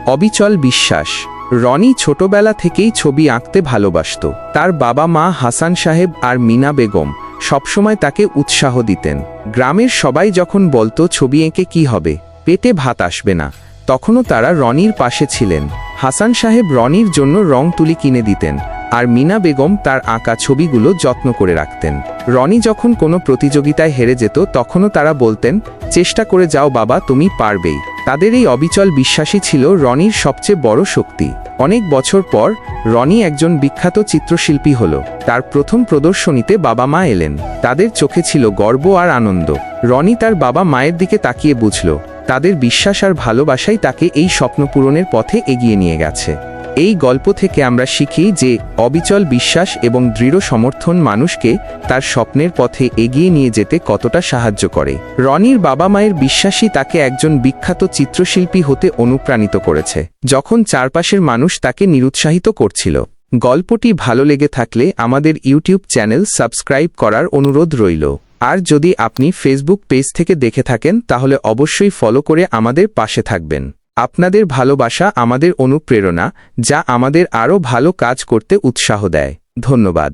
অবিচল বিশ্বাস। রনি ছোটবেলা থেকেই ছবি আঁকতে ভালোবাসত। তার বাবা মা হাসান সাহেব আর মিনা বেগম সবসময় তাকে উৎসাহ দিতেন। গ্রামের সবাই যখন বলতো ছবি এঁকে কি হবে, পেটে ভাত আসবে না, তখনও তারা রনির পাশে ছিলেন। হাসান সাহেব রনির জন্য রং তুলি কিনে দিতেন, আর মিনা বেগম তার আঁকা ছবিগুলো যত্ন করে রাখতেন। রনি যখন কোনো প্রতিযোগিতায় হেরে যেত তখনও তারা বলতেন, চেষ্টা করে যাও বাবা, তুমি পারবেই। তাদের এই অবিচল বিশ্বাসই ছিল রনির সবচেয়ে বড় শক্তি। অনেক বছর পর রনি একজন বিখ্যাত চিত্রশিল্পী হল। তার প্রথম প্রদর্শনীতে বাবা মা এলেন। তাদের চোখে ছিল গর্ব আর আনন্দ। রনি তার বাবা মায়ের দিকে তাকিয়ে বুঝল, তাদের বিশ্বাস আর ভালোবাসাই তাকে এই স্বপ্ন পূরণের পথে এগিয়ে নিয়ে গেছে। এই গল্প থেকে আমরা শিখি যে অবিচল বিশ্বাস এবং দৃঢ় সমর্থন মানুষকে তার স্বপ্নের পথে এগিয়ে নিয়ে যেতে কতটা সাহায্য করে। রনির বাবা মায়ের বিশ্বাসই তাকে একজন বিখ্যাত চিত্রশিল্পী হতে অনুপ্রাণিত করেছে, যখন চারপাশের মানুষ তাকে নিরুৎসাহিত করছিল। গল্পটি ভালো লেগে থাকলে আমাদের ইউটিউব চ্যানেল সাবস্ক্রাইব করার অনুরোধ রইল। আর যদি আপনি ফেসবুক পেজ থেকে দেখে থাকেন তাহলে অবশ্যই ফলো করে আমাদের পাশে থাকবেন। আপনাদের ভালোবাসা আমাদের অনুপ্রেরণা, যা আমাদের আরও ভালো কাজ করতে উৎসাহ দেয়। ধন্যবাদ।